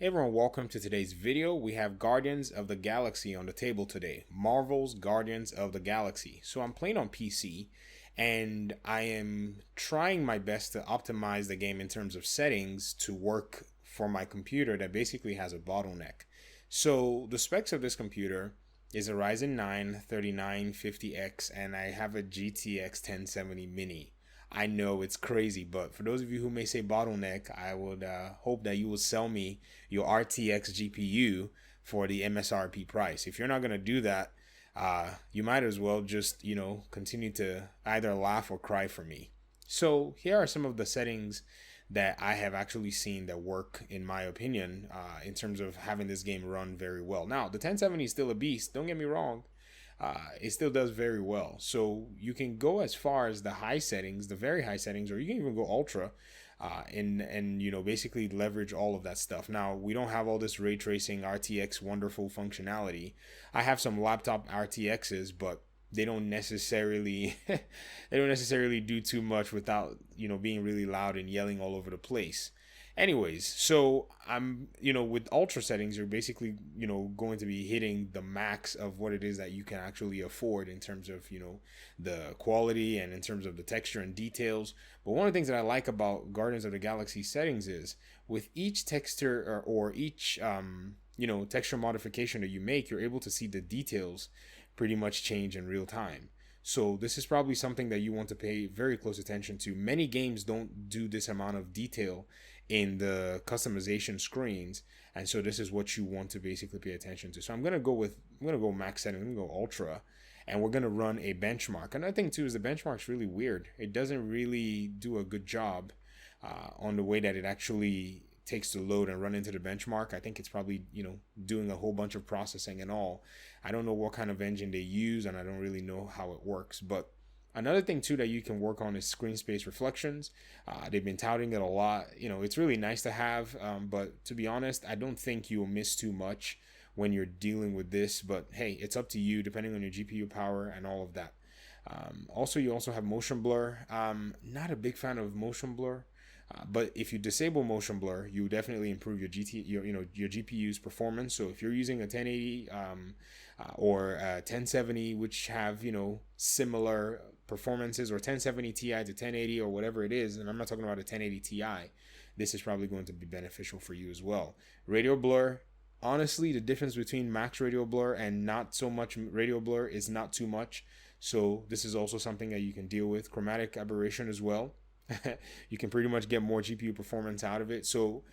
Hey everyone, welcome to today's video. We have Guardians of the Galaxy on the table today. Marvel's Guardians of the Galaxy. So I'm playing on PC and I am trying my best to optimize the game in terms of settings to work for my computer that basically has a bottleneck. So the specs of this computer is a Ryzen 9 3950X and I have a GTX 1070 Mini. I know it's crazy, but for those of you who may say bottleneck, I would hope that you will sell me your RTX GPU for the MSRP price. If you're not going to do that, you might as well just, continue to either laugh or cry for me. So here are some of the settings that I have actually seen that work, in my opinion, in terms of having this game run very well. Now, the 1070 is still a beast, don't get me wrong. It still does very well. So you can go as far as the high settings, the very high settings, or you can even go ultra, and basically leverage all of that stuff. Now we don't have all this ray tracing RTX wonderful functionality. I have some laptop RTXs, but they don't necessarily do too much without being really loud and yelling all over the place. Anyways, so with ultra settings, you're basically, going to be hitting the max of what it is that you can actually afford in terms of, the quality and in terms of the texture and details. But one of the things that I like about Guardians of the Galaxy settings is with each texture or each, texture modification that you make, you're able to see the details pretty much change in real time. So this is probably something that you want to pay very close attention to. Many games don't do this amount of detail in the customization screens, and so this is what you want to basically pay attention to. So I'm gonna go max setting. I'm gonna go ultra, and we're gonna run a benchmark. Another thing too is the benchmark's really weird. It doesn't really do a good job on the way that it actually takes to load and run into the benchmark. I think it's probably doing a whole bunch of processing and all. I don't know what kind of engine they use, and I don't really know how it works. But another thing too that you can work on is screen space reflections. They've been touting it a lot. It's really nice to have, but to be honest, I don't think you'll miss too much when you're dealing with this. But hey, it's up to you depending on your GPU power and all of that. Also, you also have motion blur. Not a big fan of motion blur. But if you disable motion blur, you definitely improve your your GPU's performance. So if you're using a 1080 or a 1070, which have similar performances, or 1070 Ti to 1080 or whatever it is, and I'm not talking about a 1080 Ti, this is probably going to be beneficial for you as well. Radio blur. Honestly, the difference between max radio blur and not so much radio blur is not too much. So this is also something that you can deal with. Chromatic aberration as well. You can pretty much get more GPU performance out of it. So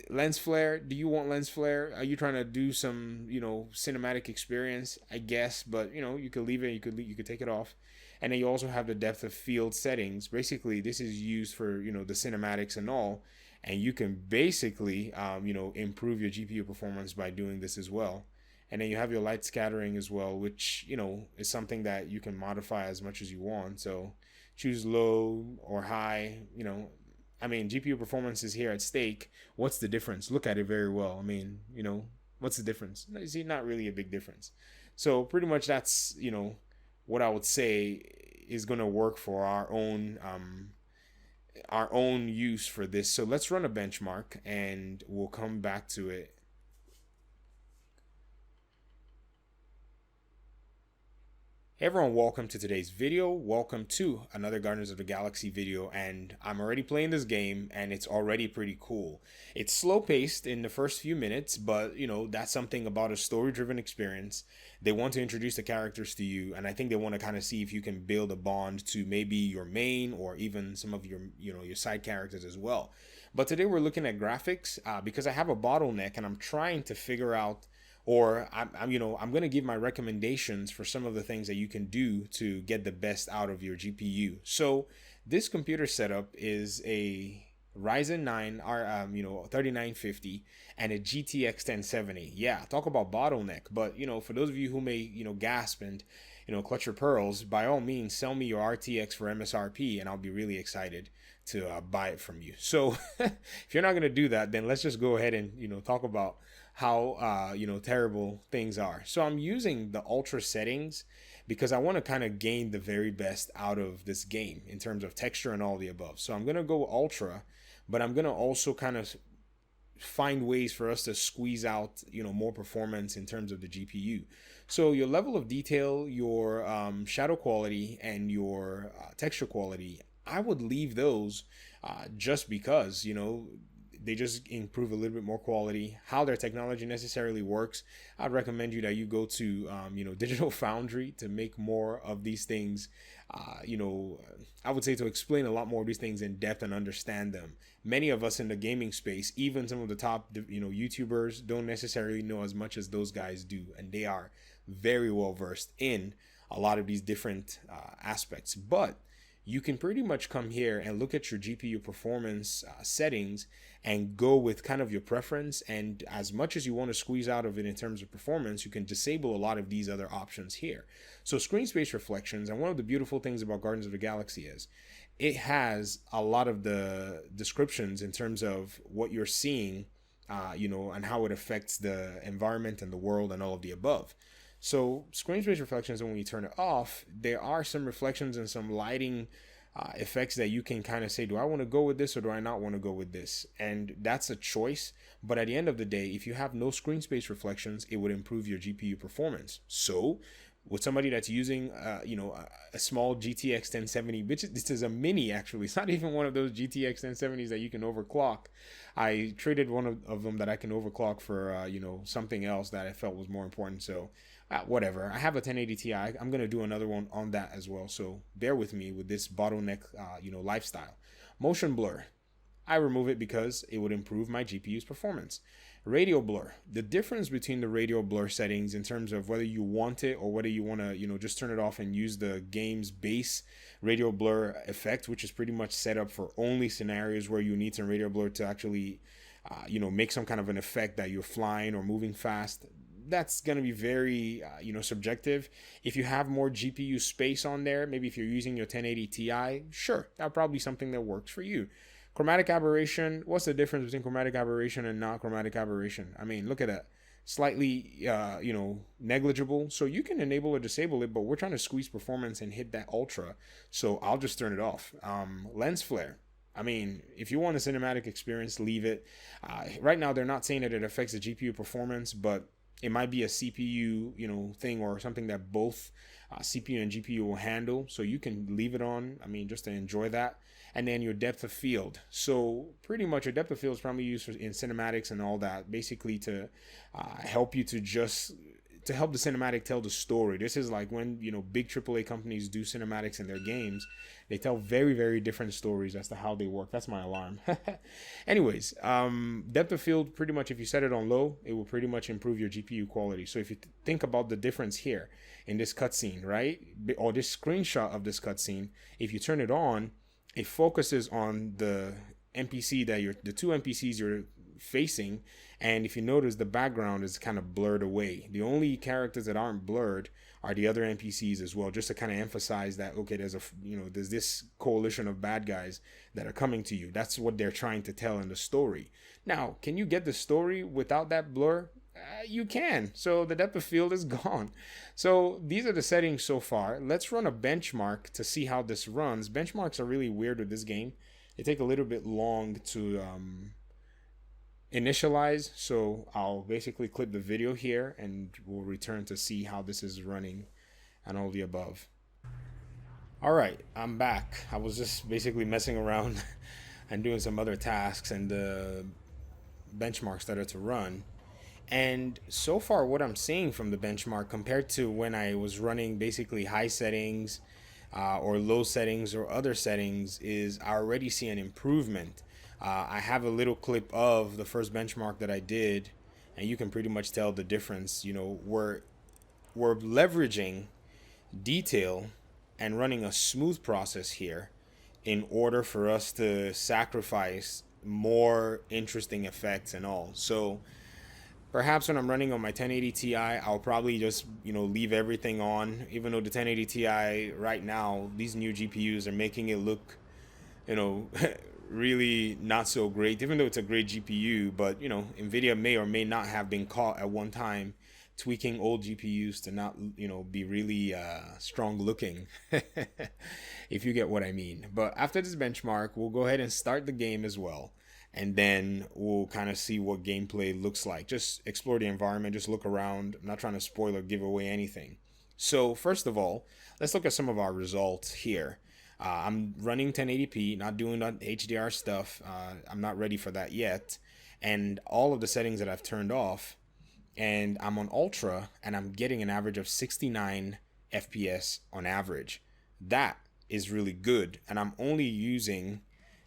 lens flare, do you want lens flare? Are you trying to do some cinematic experience? I guess, but you could leave it, you could take it off. And then you also have the depth of field settings. Basically this is used for the cinematics and all, and you can basically improve your GPU performance by doing this as well. And then you have your light scattering as well, which is something that you can modify as much as you want. So choose low or high. GPU performance is here at stake. What's the difference? Look at it very well. What's the difference? You see, not really a big difference. So pretty much that's what I would say is going to work for our own use for this. So let's run a benchmark and we'll come back to it. Hey everyone, welcome to today's video. Welcome to another Guardians of the Galaxy video, and I'm already playing this game and it's already pretty cool. It's slow paced in the first few minutes, but that's something about a story driven experience. They want to introduce the characters to you, and I think they want to kind of see if you can build a bond to maybe your main or even some of your your side characters as well. But today we're looking at graphics because I have a bottleneck and I'm trying to figure out, or I'm going to give my recommendations for some of the things that you can do to get the best out of your GPU. So this computer setup is a Ryzen 9 3950 and a GTX 1070. Yeah, talk about bottleneck. But for those of you who may gasp and clutch your pearls, by all means sell me your RTX for MSRP and I'll be really excited to buy it from you. So if you're not going to do that, then let's just go ahead and talk about how terrible things are. So I'm using the ultra settings because I want to kind of gain the very best out of this game in terms of texture and all the above. So I'm going to go ultra, but I'm going to also kind of find ways for us to squeeze out, more performance in terms of the GPU. So your level of detail, your shadow quality, and your texture quality, I would leave those just because, they just improve a little bit more quality. How their technology necessarily works, I'd recommend you that you go to, Digital Foundry to make more of these things. I would say to explain a lot more of these things in depth and understand them. Many of us in the gaming space, even some of the top, YouTubers, don't necessarily know as much as those guys do, and they are very well versed in a lot of these different aspects. But you can pretty much come here and look at your GPU performance settings and go with kind of your preference. And as much as you want to squeeze out of it in terms of performance, you can disable a lot of these other options here. So screen space reflections, and one of the beautiful things about Guardians of the Galaxy is it has a lot of the descriptions in terms of what you're seeing, and how it affects the environment and the world and all of the above. So screen space reflections, when you turn it off, there are some reflections and some lighting effects that you can kind of say, do I want to go with this or do I not want to go with this? And that's a choice. But at the end of the day, if you have no screen space reflections, it would improve your GPU performance. So with somebody that's using, a small GTX 1070, which this is a mini actually, it's not even one of those GTX 1070s that you can overclock. I traded one of them that I can overclock for, something else that I felt was more important. So whatever. I have a 1080 Ti. I'm going to do another one on that as well. So bear with me with this bottleneck, lifestyle. Motion blur. I remove it because it would improve my GPU's performance. Radial blur. The difference between the radial blur settings in terms of whether you want it or whether you want to, just turn it off and use the game's base radial blur effect, which is pretty much set up for only scenarios where you need some radial blur to actually, make some kind of an effect that you're flying or moving fast. That's going to be very, subjective. If you have more GPU space on there, maybe if you're using your 1080 Ti, sure, that's probably something that works for you. Chromatic aberration, what's the difference between chromatic aberration and not chromatic aberration? I mean, look at that. Slightly, negligible. So you can enable or disable it, but we're trying to squeeze performance and hit that ultra. So I'll just turn it off. Lens flare. I mean, if you want a cinematic experience, leave it. Right now, they're not saying that it affects the GPU performance, but it might be a CPU, thing or something that both CPU and GPU will handle. So you can leave it on, just to enjoy that. And then your depth of field. So pretty much your depth of field is probably used in cinematics and all that, basically to help you to help the cinematic tell the story. This is like when, big AAA companies do cinematics in their games. They tell very, very different stories as to how they work. That's my alarm. Anyways, depth of field, pretty much if you set it on low, it will pretty much improve your GPU quality. So if you think about the difference here in this cutscene, right? Or this screenshot of this cutscene, if you turn it on, it focuses on the NPC the two NPCs you're facing. And if you notice, the background is kind of blurred away. The only characters that aren't blurred are the other NPCs as well, just to kind of emphasize that, okay, there's this coalition of bad guys that are coming to you. That's what they're trying to tell in the story. Now, can you get the story without that blur? You can. So the depth of field is gone. So these are the settings so far. Let's run a benchmark to see how this runs. Benchmarks are really weird with this game. They take a little bit long to initialize. So I'll basically clip the video here and we'll return to see how this is running and all the above. All right, I'm back. I was just basically messing around and doing some other tasks, and the benchmark started to run. And so far, what I'm seeing from the benchmark compared to when I was running basically high settings or low settings or other settings is I already see an improvement. I have a little clip of the first benchmark that I did, and you can pretty much tell the difference. We're leveraging detail and running a smooth process here in order for us to sacrifice more interesting effects and all. So perhaps when I'm running on my 1080 Ti, I'll probably just, leave everything on. Even though the 1080 Ti right now, these new GPUs are making it look, really not so great. Even though it's a great GPU, but, NVIDIA may or may not have been caught at one time tweaking old GPUs to not, be really strong looking, if you get what I mean. But after this benchmark, we'll go ahead and start the game as well. and then we'll kind of see what gameplay looks like. Just explore the environment, just look around. I'm not trying to spoil or give away anything. So first of all, let's look at some of our results here. I'm running 1080p, not doing that HDR stuff. I'm not ready for that yet. And all of the settings that I've turned off, and I'm on ultra, and I'm getting an average of 69 FPS on average. That is really good, and I'm only using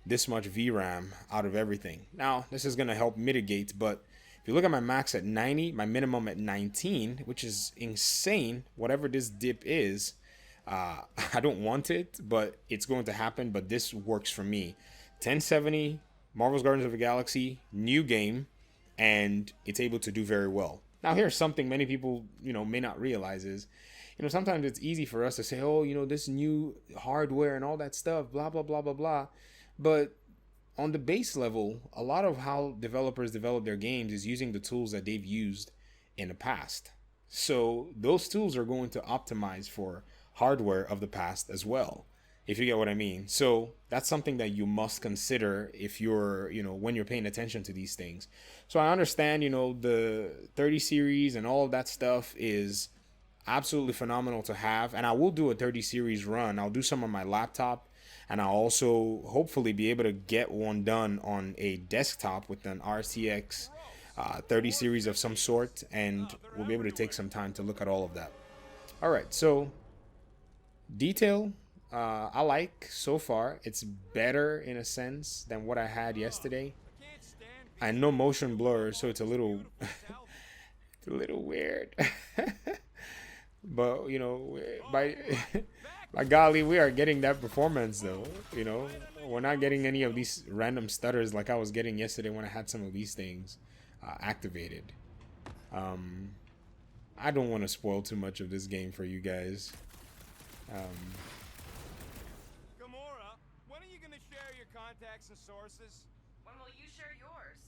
this much VRAM out of everything. Now, this is going to help mitigate, but if you look at my max at 90, my minimum at 19, which is insane, whatever this dip is, I don't want it, but it's going to happen, but this works for me. 1070, Marvel's Guardians of the Galaxy, new game, and it's able to do very well. Now, here's something many people, may not realize is, sometimes it's easy for us to say, oh, this new hardware and all that stuff, blah, blah, blah, blah, blah. But on the base level, a lot of how developers develop their games is using the tools that they've used in the past. So those tools are going to optimize for hardware of the past as well, if you get what I mean. So that's something that you must consider if you're, when you're paying attention to these things. So I understand, the 30 series and all of that stuff is absolutely phenomenal to have. And I will do a 30 series run. I'll do some on my laptop, and I'll also hopefully be able to get one done on a desktop with an RTX 30 series of some sort, and we'll be able to take some time to look at all of that. All right, so detail, I like so far. It's better in a sense than what I had yesterday. And no motion blur, so it's a little it's a little weird. But by golly, we are getting that performance though. We're not getting any of these random stutters like I was getting yesterday when I had some of these things activated. I don't want to spoil too much of this game for you guys. Gamora, when are you gonna share your contacts and sources? When will you share yours?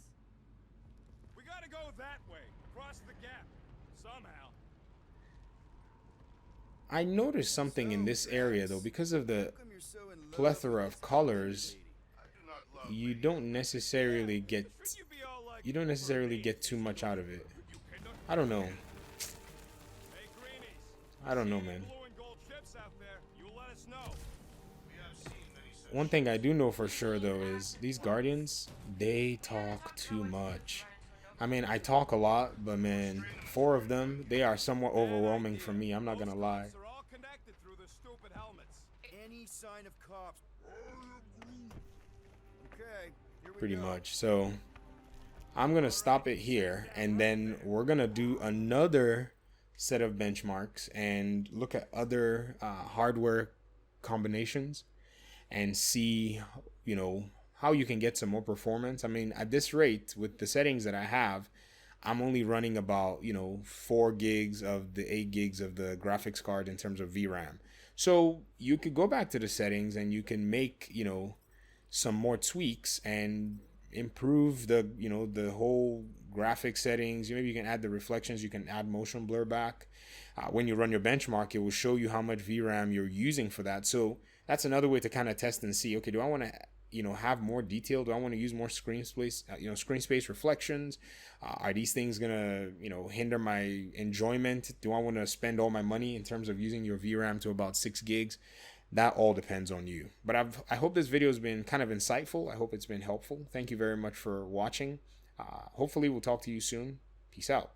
We gotta go that way, across the gap, somehow. I noticed something in this area though, because of the plethora of colors. You don't necessarily get too much out of it. I don't know. I don't know, man. One thing I do know for sure though is these Guardians, they talk too much. I mean, I talk a lot, but man, 4 of them, they are somewhat overwhelming for me. I'm not gonna lie. Any sign of cops? Okay, Pretty much. So I'm gonna stop it here, and then we're gonna do another set of benchmarks and look at other hardware combinations and see, how you can get some more performance. I mean, at this rate, with the settings that I have, I'm only running about 4 gigs of the 8 gigs of the graphics card in terms of VRAM. So you could go back to the settings and you can make some more tweaks and improve the whole graphic settings. Maybe you can add the reflections, you can add motion blur back. When you run your benchmark, it will show you how much VRAM you're using for that. So that's another way to kind of test and see, okay, do I want to have more detail? Do I want to use more screen space, screen space reflections? Are these things gonna, hinder my enjoyment? Do I want to spend all my money in terms of using your VRAM to about 6 gigs? That all depends on you. But I hope this video has been kind of insightful. I hope it's been helpful. Thank you very much for watching. Hopefully we'll talk to you soon. Peace out.